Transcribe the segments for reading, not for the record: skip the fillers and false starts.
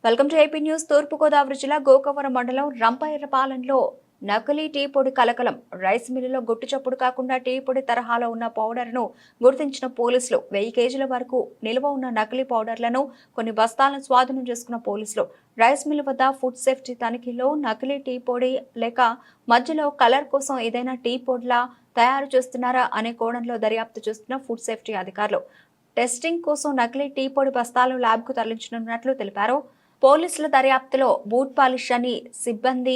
Welcome to AP news. Thoorpu Godavari జిల్లా గోకవరం మండలం రంపైరపాలెంలో నకిలీ టీ పొడి కలకలం. రైస్ మిల్లులో గుట్టు చప్పుడు కాకుండా టీ పొడి తరహాలో ఉన్న పౌడర్ను గుర్తించిన పోలీసులు 1000 కేజీల వరకు నిల్వ ఉన్న నకిలీ పౌడర్లను కొన్ని బస్తాలను స్వాధీనం చేసుకున్న పోలీసులు రైస్ మిల్లు వద్ద ఫుడ్ సేఫ్టీ తనిఖీలో నకిలీ టీ పొడి లేక మధ్యలో కలర్ కోసం ఏదైనా టీ పొడిలా తయారు చేస్తున్నారా అనే కోణంలో దర్యాప్తు చేస్తున్న ఫుడ్ సేఫ్టీ అధికారులు టెస్టింగ్ కోసం నకిలీ టీ పొడి బస్తాలను ల్యాబ్కు తరలించనున్నట్లు తెలిపారు. పోలీసుల దర్యాప్తులో బూట్ పాలిష్ అని సిబ్బంది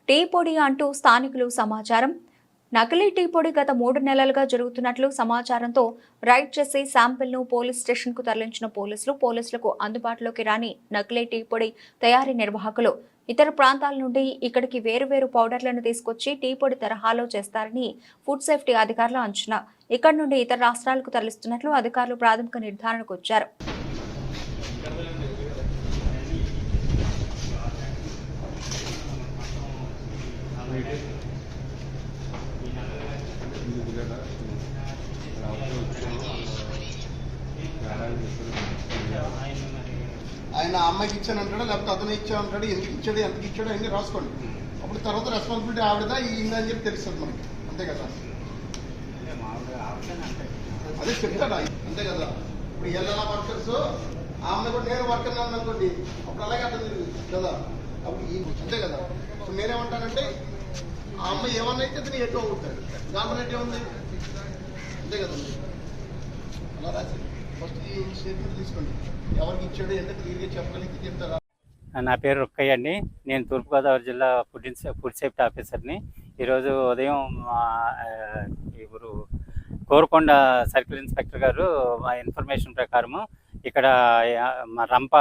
టీ పొడి అంటూ స్థానికులు సమాచారం. నకిలీ టీ పొడి గత 3 నెలలుగా జరుగుతున్నట్లు సమాచారంతో రైడ్ చేసి శాంపిల్ను పోలీస్ స్టేషన్కు తరలించిన పోలీసులకు అందుబాటులోకి రాని నకిలీ టీ పొడి తయారీ నిర్వాహకులు ఇతర ప్రాంతాల నుండి ఇక్కడికి వేరువేరు పౌడర్లను తీసుకొచ్చి టీ పొడి తరహాలో చేస్తారని ఫుడ్ సేఫ్టీ అధికారుల అంచనా. ఇక్కడి నుండి ఇతర రాష్ట్రాలకు తరలిస్తున్నట్లు అధికారులు ప్రాథమిక నిర్ధారణకు వచ్చారు. ఆయన అమ్మాయికి ఇచ్చాను అంటాడు, లేకపోతే అతను ఇచ్చా అంటాడు, ఎందుకు ఇచ్చాడు, ఎంతకి ఇచ్చాడు అన్నీ రాసుకోండి. అప్పుడు తర్వాత రెస్పాన్సిబిలిటీ ఆవిడదా ఇందని చెప్పి తెలుస్తుంది మనకి, అంతే కదా. అదే చెప్తాడా, అంతే కదా. ఇప్పుడు ఎలా వర్కర్స్ ఆ అమ్మాయి కూడా నేను వర్కర్ అనుకోండి, అప్పుడు అలాగే అర్థం జరుగుతుంది కదా. అప్పుడు అంతే కదా. సో నేనేమంటానంటే ఆ అమ్మాయి ఏమన్నా అయితే అతను ఎటు అవుతాడు, దాంట్లో ఎట్టే ఉంది, అంతే కదండి. అలా రాసి ఫస్ట్ ఈ స్టేట్మెంట్ తీసుకోండి, ఎవరికి ఇచ్చాడు ఎంత క్లియర్గా చెప్పగలిగితే చెప్తారా. నా పేరు రుక్కయ్య అండి. నేను తూర్పుగోదావరి జిల్లా ఫుడ్ సేఫ్టీ ఆఫీసర్ని. ఈరోజు ఉదయం ఇప్పుడు కోరుకొండ సర్కిల్ ఇన్స్పెక్టర్ గారు మా ఇన్ఫర్మేషన్ ప్రకారము ఇక్కడ రంప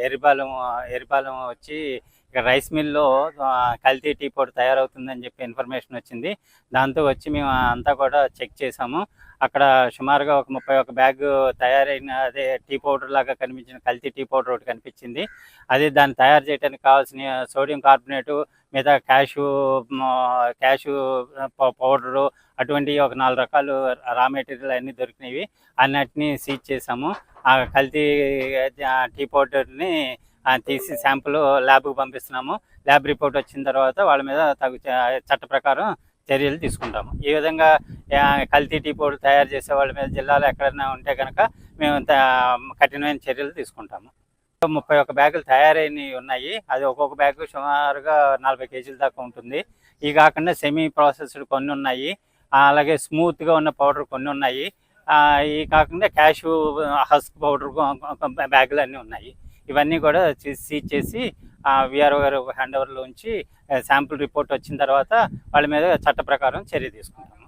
ఎరిపాలెం వచ్చి ఇక్కడ రైస్ మిల్లో కల్తీ టీ పొడి తయారవుతుందని చెప్పి ఇన్ఫర్మేషన్ వచ్చింది. దాంతో వచ్చి మేము అంతా కూడా చెక్ చేసాము. అక్కడ సుమారుగా ఒక 31 బ్యాగ్ తయారైన అదే టీ పౌడర్ లాగా కనిపించిన కల్తీ టీ పౌడర్ ఒకటి కనిపించింది. అది దాన్ని తయారు చేయడానికి కావాల్సిన సోడియం కార్బోనేటు, మిగతా క్యాషు పౌడరు, అటువంటి ఒక 4 రకాలు రా మెటీరియల్ అన్నీ దొరికినవి. అన్నిటినీ సీజ్ చేసాము. ఆ కల్తీ టీ పౌడర్ని తీసి శాంపుల్ ల్యాబ్కి పంపిస్తున్నాము. ల్యాబ్ రిపోర్ట్ వచ్చిన తర్వాత వాళ్ళ మీద తగు చట్ట ప్రకారం చర్యలు తీసుకుంటాము. ఈ విధంగా కల్తీ టీ పౌడర్ తయారు చేసే వాళ్ళ మీద జిల్లాలో ఎక్కడైనా ఉంటే కనుక మేము కఠినమైన చర్యలు తీసుకుంటాము. 31 బ్యాగులు తయారైనవి ఉన్నాయి. అది ఒక్కొక్క బ్యాగ్ సుమారుగా 40 కేజీల దాకా ఉంటుంది. ఇవి కాకుండా సెమీ ప్రాసెస్డ్ కొన్ని ఉన్నాయి, అలాగే స్మూత్గా ఉన్న పౌడర్ కొన్ని ఉన్నాయి. ఇవి కాకుండా క్యాషు హస్క్ పౌడర్ బ్యాగులు అన్నీ ఉన్నాయి. ఇవన్నీ కూడా సీజ్ చేసి విఆర్ఓ గారు హ్యాండ్ ఓవర్లో ఉంచి శాంపుల్ రిపోర్ట్ వచ్చిన తర్వాత వాళ్ళ మీద చట్ట ప్రకారం చర్య తీసుకుంటాము.